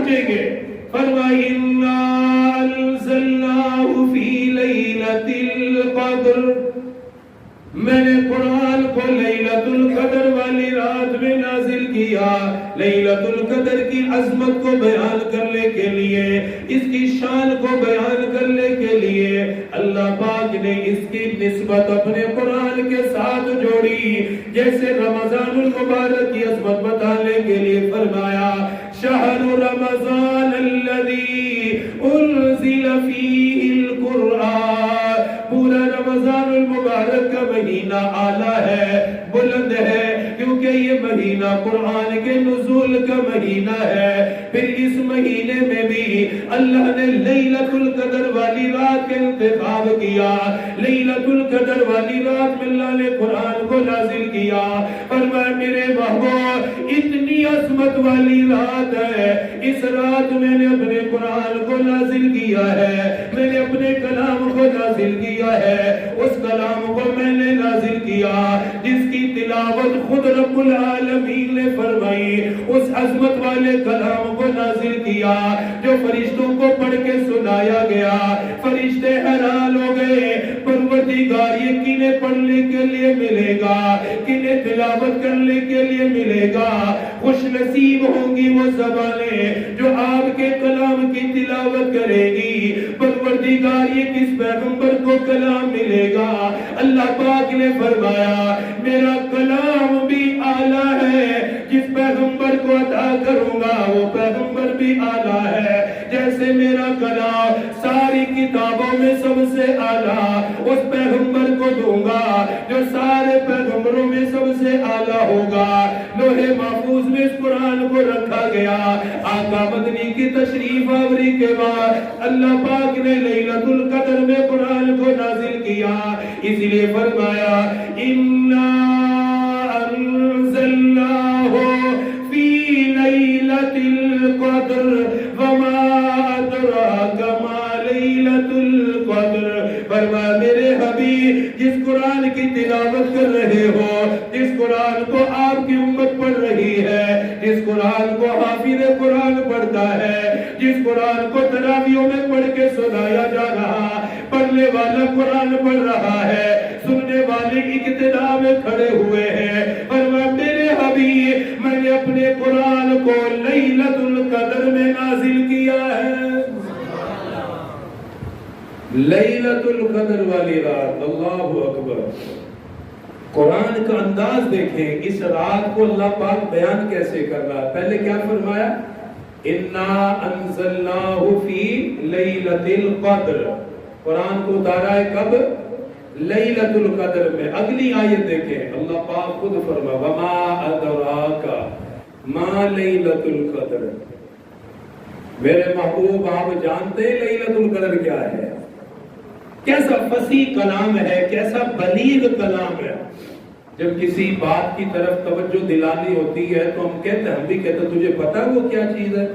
پہنچیں گے. فرمایا اِنَّا أَنزَلْنَاهُ فِي لَيْلَةِ الْقَدْرِ، میں نے قرآن کو لیلۃ القدر والی رات میں نازل کیا. لیلۃ القدر کی عظمت کو بیان کرنے کے لیے، اس کی شان کو بیان کرنے کے لیے اللہ پاک نے اس کی نسبت اپنے قرآن کے ساتھ جوڑی. جیسے رمضان المبارک کی عظمت بتانے کے لیے فرمایا شہر رمضان الذی انزل فیہ القرآن، پورا رمضان المبارک کا مہینہ اعلیٰ ہے، بلند ہے، کیونکہ یہ مہینہ قرآن کے نزول کا مہینہ ہے. پھر اس مہینے میں بھی اللہ نے لیلۃ القدر والی رات کا انتخاب کیا. لیلۃ القدر والی رات میں اللہ نے قرآن کو نازل کیا. فرمایا میرے محبوب اتنی عظمت والی رات ہے، اس رات میں نے اپنے قرآن کو نازل کیا ہے، میں نے اپنے کلام کو نازل کیا ہے. اس کلام کو میں نے نازل کیا جس کی تلاوت خود رب العالمین نے فرمائی. اس عظمت والے کلام کو نازل کیا جو فرشتوں کو پڑھ کے سنایا گیا. فرشتے حیران ہو گئے، پروردگار یہ کنہیں پڑھنے کے لیے ملے گا، کنہیں تلاوت کرنے کے لیے ملے گا. خوش نصیب ہوں گی وہ زبانیں جو آپ کے کلام کی تلاوت کرے گی. پروردگار یہ کس پیغمبر کو کلام ملے گا؟ اللہ پاک نے فرمایا میرا کلام بھی اعلیٰ ہے، جس پیغمبر کو عطا کروں گا وہ پیغمبر بھی اعلیٰ ہے. جیسے میرا کلام ساری کتابوں میں سب سے اعلیٰ اس پیغمبر کو دوں گا جو سارے پیغمبروں میں سب سے اعلیٰ ہوگا. لوح محفوظ میں اس قرآن کو رکھا گیا. آقا مدنی کی تشریف آوری کے بعد اللہ پاک نے لیلۃ القدر میں قرآن کو نازل کیا. اس لیے فرمایا اِنَّا أَنزَلْنَاهُ فِي لَيْلَةِ الْقَدْرِ وَمَا أَدْرَاكَ مَا لَيْلَةُ الْقَدْرِ. فرمایا میرے حبیب جس قرآن کی تلاوت کر رہے ہو، جس قرآن کو آپ کی امت پڑھ رہی ہے، جس قرآن کو حافظ قرآن پڑھتا ہے، جس قرآن کو تراویحوں میں پڑھ کے سنایا جا رہا، پڑھنے والا قرآن پڑھ رہا ہے، سننے والے اقتداء میں کھڑے ہوئے ہیں. فرمایا میرے حبیب میں نے اپنے قرآن کو لیلۃ القدر میں نازل کیا ہے. لیلۃ القدر والی رات، اللہ اکبر. قرآن کا انداز دیکھیں، اس رات کو اللہ پاک بیان کیسے کر رہا ہے. پہلے کیا فرمایا اِنَّا أَنزَلْنَاهُ فِي لَيْلَةِ الْقَدْرِ. قرآن کو اتارا ہے کب؟ لیلۃ القدر میں. اگلی آیت دیکھیں، اللہ پاک خود فرما وَمَا أَدْرَاكَ مَا لَيْلَةُ الْقَدْرِ. میرے محبوب آپ جانتے ہیں لیلۃ القدر کیا ہے؟ کیسا فصیح کلام ہے، کیسا بلیغ کلام ہے. جب کسی بات کی طرف توجہ دلانی ہوتی ہے تو ہم بھی کہتے ہیں تجھے پتا ہے وہ کیا چیز ہے،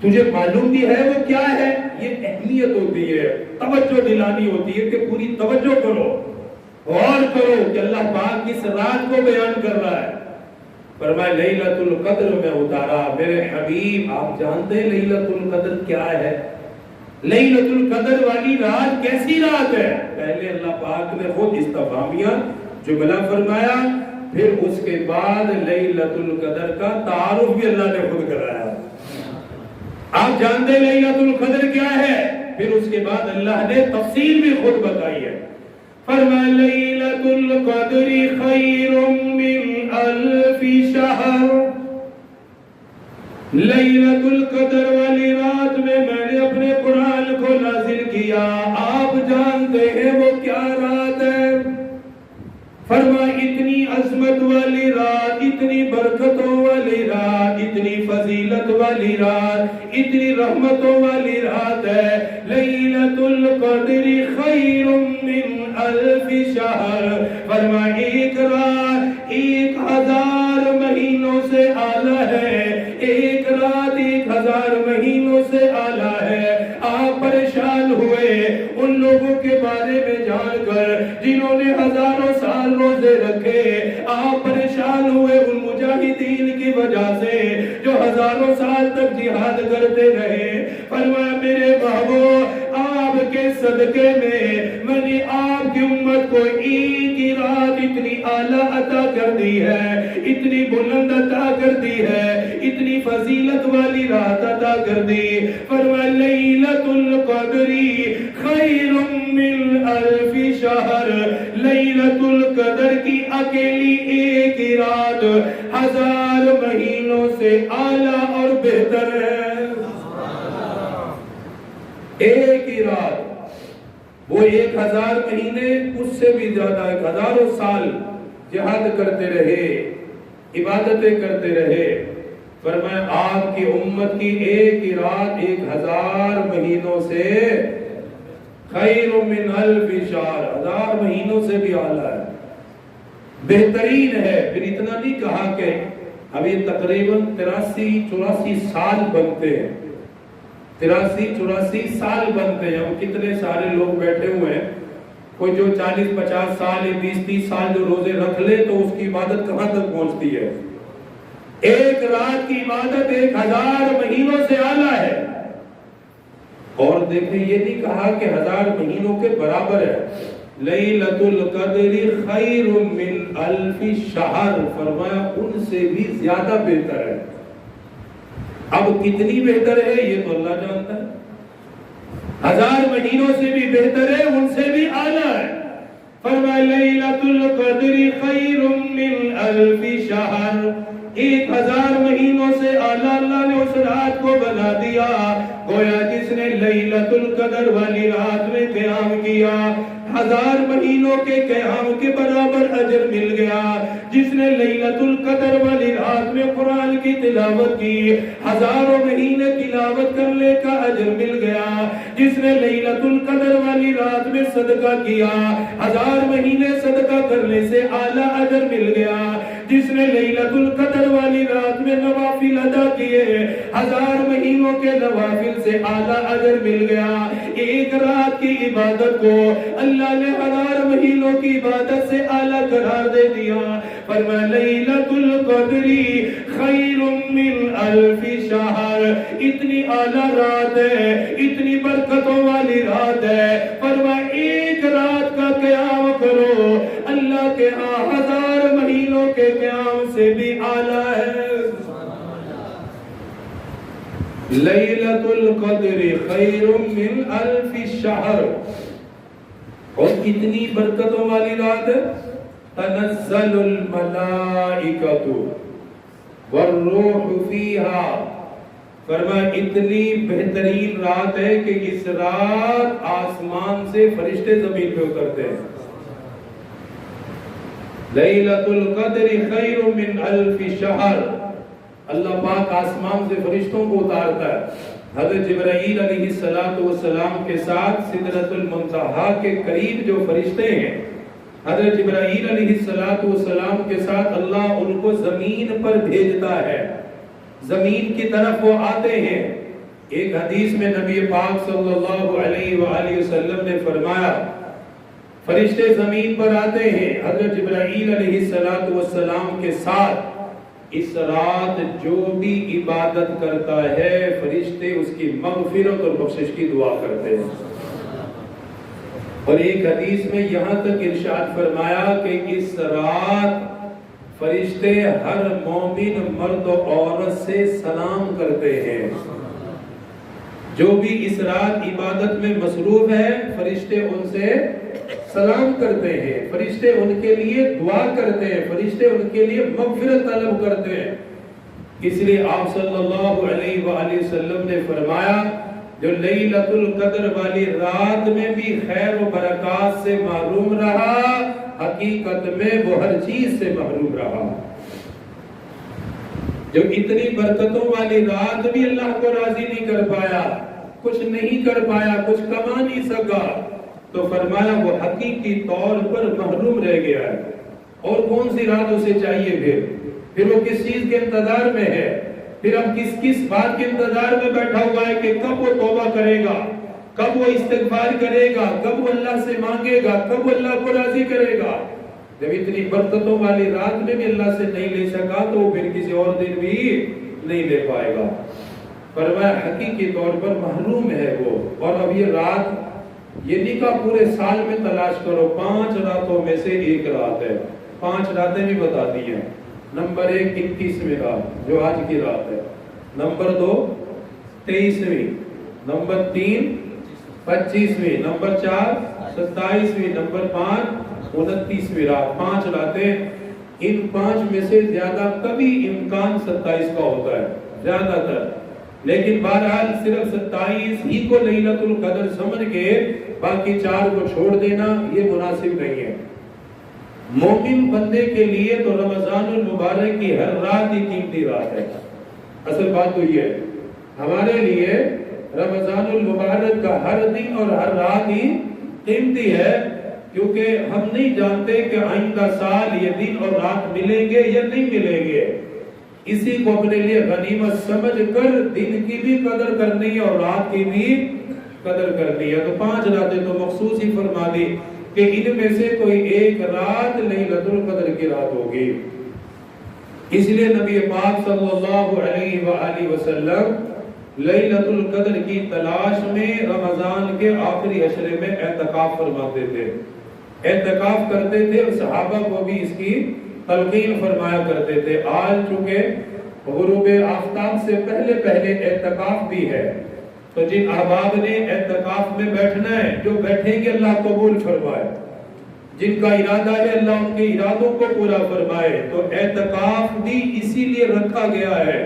تجھے معلوم بھی ہے وہ کیا ہے. یہ اہمیت ہوتی ہے، توجہ دلانی ہوتی ہے کہ پوری توجہ کرو، غور کرو کہ اللہ پاک کس رات کو بیان کر رہا ہے. فرمایا لیلۃ القدر میں اتارا. میرے حبیب آپ جانتے ہیں لیلۃ القدر کیا ہے؟ لیلۃ القدر والی رات کیسی رات ہے؟ پہلے اللہ پاک نے خود استفہامیہ جملہ فرمایا، پھر اس کے بعد لیلۃ القدر کا تعارف بھی اللہ نے خود کرایا. آپ جانتے ہیں لیلۃ القدر کیا ہے، پھر اس کے بعد اللہ نے تفصیل بھی خود بتائی ہے. فرمایا لیلۃ القدر خیر من الف شہر. لیلۃ القدر والی رات میں نے اپنے قرآن کو نازل کیا. آپ جانتے ہیں وہ کیا رات ہے؟ فرمایا اتنی عظمت والی رات، اتنی برکتوں والی رات، اتنی فضیلت والی رات، اتنی رحمتوں والی رات ہے. لیلۃ القدر خیر من الف شہر. فرمایا ایک رات 1000 مہینوں سے اعلیٰ ہے، ایک رات 1000 مہینوں سے اعلیٰ ہے. آپ پریشان ہوئے ان لوگوں کے بارے میں جان کر جنہوں نے ہزاروں سال روزے رکھے. آپ پریشان ہوئے ان مجاہدین کی وجہ سے جو ہزاروں سال تک جہاد جہاد کرتے رہے. فرمایا میرے محبوب آپ کے صدقے میں نے آپ کی امت کو ایک ہی رات اتنی اعلیٰ عطا کر دی ہے, اتنی بلند عطا کر دی ہے, اتنی فضیلت والی رات عطا کر دی. فرمایا لیلۃ القدر خیر من الف شہر, لیلۃ القدر کی اکیلی ایک ہی رات 1000 مہینوں سے اعلیٰ اور بہتر ہے. ایک ہی رات, وہ 1000 مہینے اس سے بھی زیادہ, 1000 سال جہاد کرتے رہے, عبادتیں کرتے رہے. فرمایا آپ کی امت کی ایک ہی رات 1000 مہینوں سے خیر من الف شہر, 1000 مہینوں سے بھی اعلیٰ ہے, بہترین ہے. پھر اتنا نہیں کہا کہ اب یہ تقریباً 83-84 سال بنتے ہیں, 83-84 سال بنتے ہیں. اب کتنے سارے لوگ بیٹھے ہوئے ہیں, کوئی جو 40-50 سال یا 20-30 سال جو روزے رکھ لے تو اس کی عبادت کہاں تک پہنچتی ہے. ایک رات کی عبادت 1000 مہینوں سے اعلیٰ ہے. اور دیکھیں یہ نہیں کہا کہ 1000 مہینوں کے برابر ہے. لیلۃ القدر خیر من الف شہر, فرمایا ان سے بھی زیادہ بہتر ہے. اب کتنی بہتر ہے یہ تو اللہ جانتا ہے. 1000 مہینوں سے بھی بہتر ہے, ان سے بھی اعلیٰ ہے. فرمایا لیلۃ القدر خیر من الف شہر, 1000 مہینوں سے اعلیٰ اللہ نے اس رات کو بنا دیا. گویا جس نے لیلۃ القدر والی رات میں قیام کیا 1000 مہینوں کے قیام کے برابر اجر مل گیا. جس نے لیلۃ القدر والی رات میں قرآن کی تلاوت کی 1000 مہینے تلاوت کرنے کا اجر مل گیا. جس نے لیلۃ القدر والی رات میں صدقہ کیا 1000 مہینے صدقہ کرنے سے اعلیٰ اجر مل گیا. جس نے لیلۃ القدر والی رات میں نوافل ادا کیے 1000 مہینوں کے نوافل سے اعلیٰ اجر مل گیا. ایک رات کی عبادت کو اللہ نے 1000 مہینوں کی عبادت سے اعلیٰ قرار دے دیا. فرمایا لیلۃ القدر خیر من الف شہر, اتنی اعلیٰ رات ہے, اتنی برکتوں والی رات ہے. فرمایا ایک رات کا قیام کرو, اللہ کے ہاں 1000 مہینوں کے قیام سے بھی اعلیٰ ہے. لیلۃ القدر خیر من الف شہر, اور کتنی برکتوں والی رات ہے. تنزل الملائکۃ والروح فیہا, فرمایا اتنی بہترین رات ہے کہ اس رات آسمان سے فرشتے زمین پہ اترتے ہیں. لیلۃ القدر خیر من الف شہر, اللہ پاک آسمان سے فرشتوں کو اتارتا ہے. حضرت جبرائیل علیہ السلام کے ساتھ سدرۃ المنتہا کے قریب جو فرشتے ہیں, حضرت جبرائیل علیہ السلام کے ساتھ اللہ ان کو زمین پر بھیجتا ہے. زمین کی طرف وہ آتے ہیں. ایک حدیث میں نبی پاک صلی اللہ علیہ وآلہ وسلم نے فرمایا فرشتے زمین پر آتے ہیں حضرت جبرائیل علیہ السلام کے ساتھ. اس رات جو بھی عبادت کرتا ہے فرشتے اس کی مغفرت اور بخشش کی دعا کرتے ہیں. اور ایک حدیث میں یہاں تک ارشاد فرمایا کہ اس رات فرشتے ہر مومن مرد و عورت سے سلام کرتے ہیں. جو بھی اس رات عبادت میں مصروف ہے فرشتے ان سے سلام کرتے ہیں, فرشتے ان کے لیے دعا کرتے ہیں, فرشتے ان کے لیے مغفرت طلب کرتے ہیں. اس لیے آپ صلی اللہ علیہ وآلہ وسلم نے فرمایا جو لیلۃ القدر والی رات میں بھی خیر و برکات سے محروم رہا حقیقت میں وہ ہر چیز سے محروم رہا. جو اتنی برکتوں والی رات بھی اللہ کو راضی نہیں کر پایا, کچھ نہیں کر پایا, کچھ کما نہیں سکا, تو فرمایا وہ حقیقی طور پر محروم رہ گیا ہے. اور کون سی رات اسے چاہیے پھر وہ کس چیز کے انتظار میں ہے, پھر اب کس بات کے انتظار میں بیٹھا ہوا ہے کہ کب وہ توبہ کرے گا, کب وہ استغفار کرے گا, کب وہ اللہ سے مانگے گا, کب وہ اللہ کو راضی کرے گا. جب اتنی برکتوں والی رات میں بھی اللہ سے نہیں لے سکا تو پھر کسی اور دن بھی نہیں لے پائے گا. فرمایا حقیقی طور پر محروم ہے وہ. اور اب یہ رات، یہ نہیں کہا پورے سال میں تلاش کرو، 5 راتوں میں سے ایک رات ہے. 5 راتیں بھی بتا دی ہیں. نمبر 1 21ویں رات جو آج کی رات ہے. نمبر 2 23ویں. نمبر 3 25ویں. نمبر 4 27ویں. نمبر 5 29ویں رات. 5 راتیں. ان 5 میں سے زیادہ کبھی امکان 27 کا ہوتا ہے زیادہ تر، لیکن بہرحال صرف 27 ہی کو لیلۃ القدر سمجھ کے باقی 4 کو چھوڑ دینا یہ مناسب نہیں ہے. مومن بندے کے لیے تو رمضان المبارک کی ہر رات ہی قیمتی رات ہے. اصل بات تو یہ ہے، ہمارے لیے رمضان المبارک کا ہر دن اور ہر رات ہی قیمتی ہے، کیونکہ ہم نہیں جانتے کہ آئندہ سال یہ دن اور رات ملیں گے یا نہیں ملیں گے. اسی کو اپنے لیے غنیمت سمجھ کر دن کی بھی قدر کرنی ہے اور رات کی بھی قدر کرنی ہے. تو 5 راتیں تو مخصوص ہی فرما دی کہ ان میں سے کوئی ایک رات لیلۃ القدر کی رات ہوگی. اس لیے نبی پاک صلی اللہ علیہ وآلہ وسلم لیلۃ القدر کی تلاش میں رمضان کے آخری عشرے میں اعتکاف فرماتے تھے، اعتکاف کرتے تھے، اور صحابہ کو بھی اس کی تلقین فرمایا کرتے تھے. آج چونکہ غروب آفتاب سے پہلے پہلے اعتکاف بھی ہے، تو جن احباب نے اعتکاف میں بیٹھنا ہے، جو بیٹھیں گے اللہ قبول فرمائے، جن کا ارادہ ہے اللہ ان کے ارادوں کو پورا فرمائے. تو اعتکاف بھی اسی لیے رکھا گیا ہے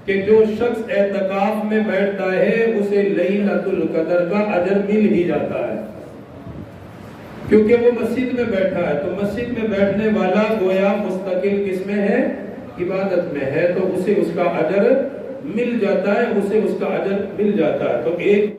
کہ جو شخص اعتکاف میں بیٹھتا ہے اسے لیلۃ القدر کا اجر مل ہی جاتا ہے، کیونکہ وہ مسجد میں بیٹھا ہے. تو مسجد میں بیٹھنے والا گویا مستقل کس میں ہے؟ عبادت میں ہے، تو اسے اس کا اجر مل جاتا ہے، اسے اس کا اجر مل جاتا ہے. تو ایک